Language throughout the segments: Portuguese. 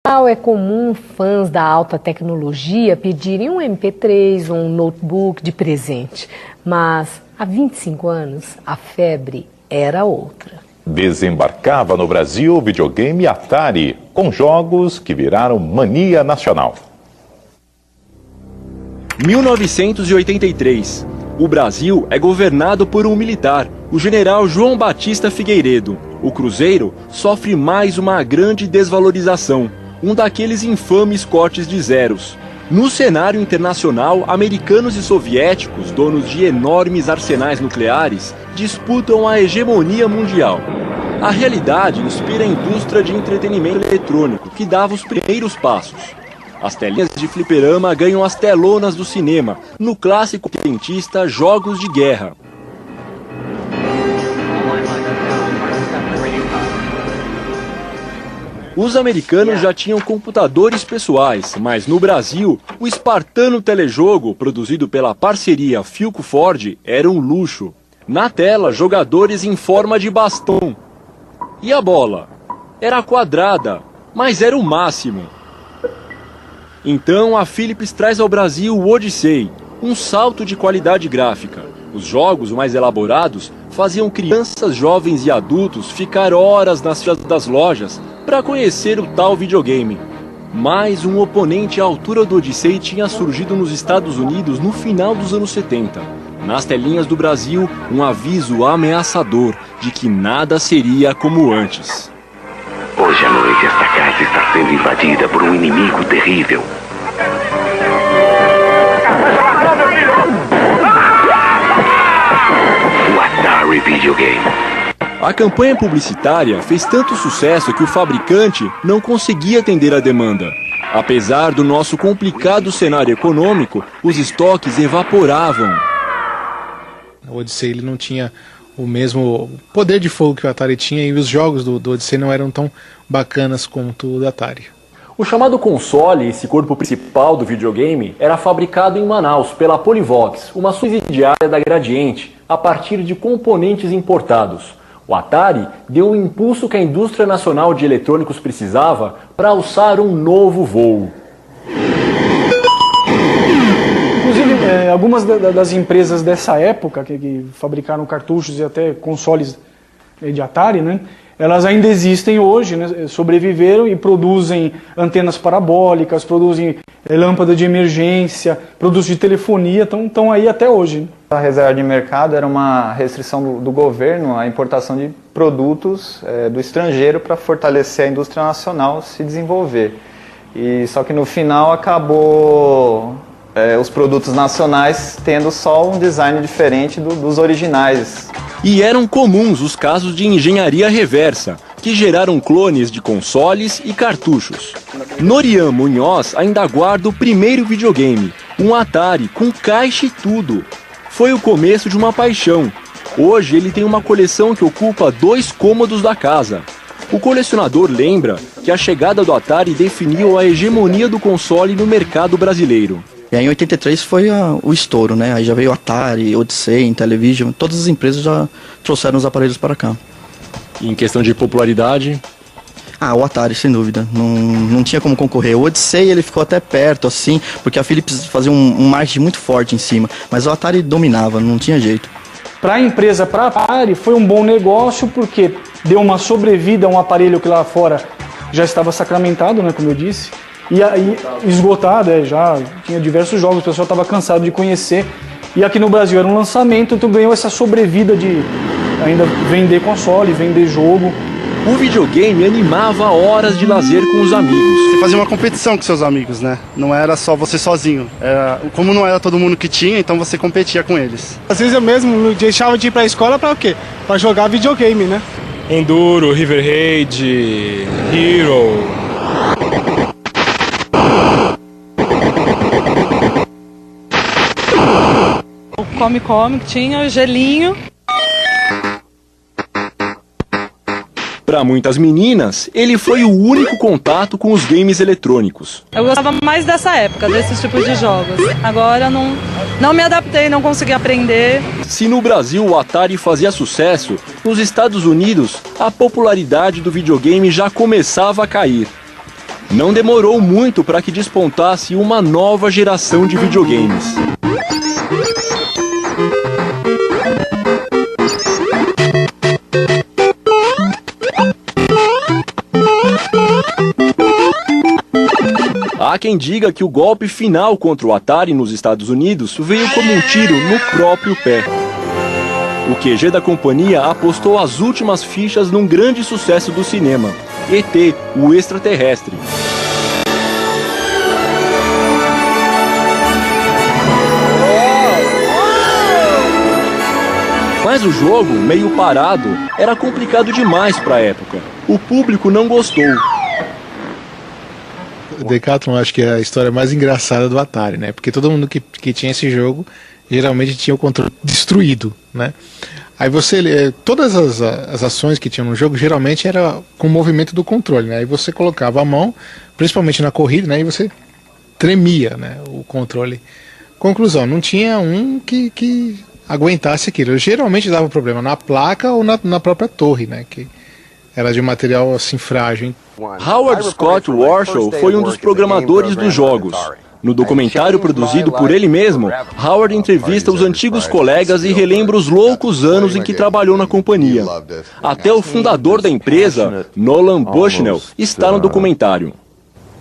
É comum fãs da alta tecnologia pedirem um MP3 ou um notebook de presente, mas há 25 anos a febre era outra. Desembarcava no Brasil o videogame Atari, com jogos que viraram mania nacional. 1983. O Brasil é governado por um militar, o general João Batista Figueiredo. O Cruzeiro sofre mais uma grande desvalorização, um daqueles infames cortes de zeros. No cenário internacional, americanos e soviéticos, donos de enormes arsenais nucleares, disputam a hegemonia mundial. A realidade inspira a indústria de entretenimento eletrônico, que dava os primeiros passos. As telinhas de fliperama ganham as telonas do cinema, no clássico dentista Jogos de Guerra. Os americanos já tinham computadores pessoais, mas no Brasil, o espartano telejogo, produzido pela parceria Philco-Ford, era um luxo. Na tela, jogadores em forma de bastão. E a bola? Era quadrada, mas era o máximo. Então a Philips traz ao Brasil o Odyssey, um salto de qualidade gráfica. Os jogos mais elaborados faziam crianças, jovens e adultos ficar horas nas filas das lojas para conhecer o tal videogame. Mas um oponente à altura do Odyssey tinha surgido nos Estados Unidos no final dos anos 70. Nas telinhas do Brasil, um aviso ameaçador de que nada seria como antes. Hoje à noite esta casa está sendo invadida por um inimigo terrível. O Atari Videogame. A campanha publicitária fez tanto sucesso que o fabricante não conseguia atender a demanda. Apesar do nosso complicado cenário econômico, os estoques evaporavam. O Odyssey ele não tinha o mesmo poder de fogo que o Atari tinha, e os jogos do Odyssey não eram tão bacanas quanto o do Atari. O chamado console, esse corpo principal do videogame, era fabricado em Manaus pela Polivox, uma subsidiária da Gradiente, a partir de componentes importados. O Atari deu o impulso que a indústria nacional de eletrônicos precisava para alçar um novo voo. Inclusive, algumas das empresas dessa época, que fabricaram cartuchos e até consoles de Atari, né, elas ainda existem hoje, né, sobreviveram e produzem antenas parabólicas, produzem lâmpada de emergência, produtos de telefonia, estão aí até hoje. Né? A reserva de mercado era uma restrição do governo à importação de produtos do estrangeiro para fortalecer a indústria nacional se desenvolver. E só que no final acabou os produtos nacionais tendo só um design diferente dos originais. E eram comuns os casos de engenharia reversa, que geraram clones de consoles e cartuchos. Norian Munhoz ainda guarda o primeiro videogame, um Atari com caixa e tudo. Foi o começo de uma paixão. Hoje ele tem uma coleção que ocupa 2 cômodos da casa. O colecionador lembra que a chegada do Atari definiu a hegemonia do console no mercado brasileiro. E aí em 83 foi o estouro, né? Aí já veio Atari, Odyssey, Intellivision, todas as empresas já trouxeram os aparelhos para cá. E em questão de popularidade? O Atari, sem dúvida. Não tinha como concorrer. O Odyssey ele ficou até perto, assim, porque a Philips fazia um marketing muito forte em cima. Mas o Atari dominava, não tinha jeito. Para a empresa, para a Atari, foi um bom negócio porque deu uma sobrevida a um aparelho que lá fora já estava sacramentado, né, como eu disse. E aí, esgotado, já tinha diversos jogos, o pessoal estava cansado de conhecer. E aqui no Brasil era um lançamento, então ganhou essa sobrevida de ainda vender console, vender jogo. O videogame animava horas de lazer com os amigos. Você fazia uma competição com seus amigos, né? Não era só você sozinho. Como não era todo mundo que tinha, então você competia com eles. Às vezes eu mesmo deixava de ir pra escola pra o quê? Pra jogar videogame, né? Enduro, River Raid, Hero. O Come que tinha o gelinho. Para muitas meninas, ele foi o único contato com os games eletrônicos. Eu gostava mais dessa época, desses tipos de jogos. Agora não me adaptei, não consegui aprender. Se no Brasil o Atari fazia sucesso, nos Estados Unidos a popularidade do videogame já começava a cair. Não demorou muito para que despontasse uma nova geração de videogames. Há quem diga que o golpe final contra o Atari nos Estados Unidos veio como um tiro no próprio pé. O QG da companhia apostou as últimas fichas num grande sucesso do cinema, ET, o extraterrestre. Mas o jogo, meio parado, era complicado demais para a época. O público não gostou. Decathlon, acho que é a história mais engraçada do Atari, né? Porque todo mundo que tinha esse jogo geralmente tinha o controle destruído, né? Aí você, todas as ações que tinham no jogo geralmente era com o movimento do controle, né? Aí você colocava a mão, principalmente na corrida, né? E você tremia, né? O controle. Conclusão, não tinha um que aguentasse aquilo. Geralmente dava problema na placa ou na própria torre, né? Que era de material assim frágil. Howard Scott Warshaw foi um dos programadores dos jogos. No documentário produzido por ele mesmo, Howard entrevista os antigos colegas e relembra os loucos anos em que trabalhou na companhia. Até o fundador da empresa, Nolan Bushnell, está no documentário.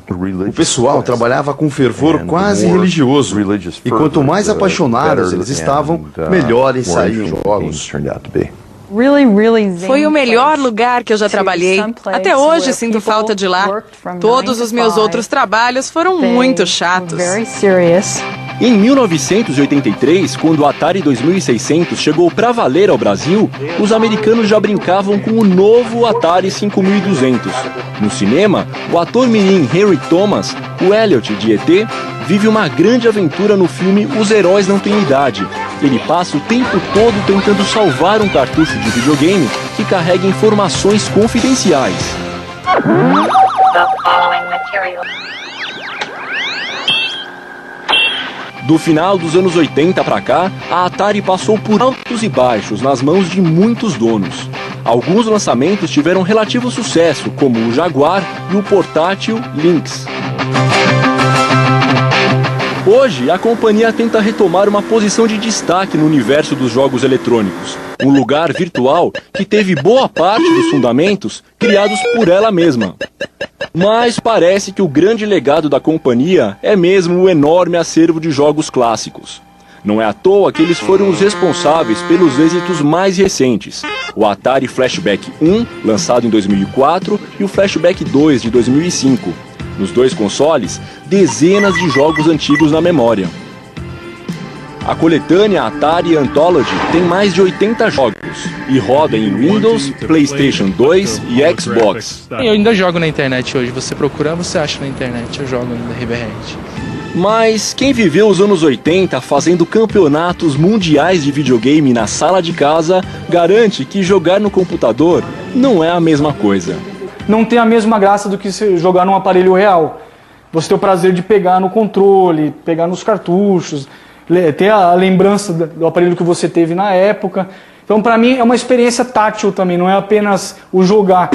O pessoal trabalhava com fervor quase religioso, e quanto mais apaixonados eles estavam, melhores saíam os jogos. Foi o melhor lugar que eu já trabalhei. Até hoje sinto falta de lá. Todos os meus outros trabalhos foram muito chatos. Em 1983, quando o Atari 2600 chegou para valer ao Brasil, os americanos já brincavam com o novo Atari 5200. No cinema, o ator mirim Henry Thomas, o Elliot de ET, vive uma grande aventura no filme Os Heróis Não Têm Idade. Ele passa o tempo todo tentando salvar um cartucho de videogame que carrega informações confidenciais. Do final dos anos 80 para cá, a Atari passou por altos e baixos nas mãos de muitos donos. Alguns lançamentos tiveram relativo sucesso, como o Jaguar e o portátil Lynx. Hoje, a companhia tenta retomar uma posição de destaque no universo dos jogos eletrônicos, um lugar virtual que teve boa parte dos fundamentos criados por ela mesma. Mas parece que o grande legado da companhia é mesmo o enorme acervo de jogos clássicos. Não é à toa que eles foram os responsáveis pelos êxitos mais recentes, o Atari Flashback 1, lançado em 2004, e o Flashback 2, de 2005. Nos dois consoles, dezenas de jogos antigos na memória. A coletânea Atari Anthology tem mais de 80 jogos e roda em Windows, PlayStation 2 e Xbox. Eu ainda jogo na internet hoje, você procura, você acha na internet, eu jogo ainda Riverhead. Mas quem viveu os anos 80 fazendo campeonatos mundiais de videogame na sala de casa, garante que jogar no computador não é a mesma coisa. Não tem a mesma graça do que você jogar num aparelho real. Você tem o prazer de pegar no controle, pegar nos cartuchos, ter a lembrança do aparelho que você teve na época. Então, para mim, é uma experiência tátil também, não é apenas o jogar.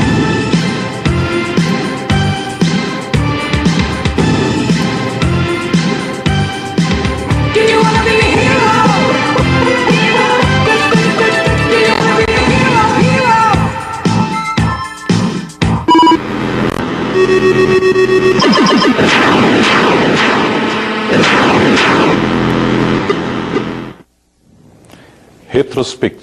Retrospectiva.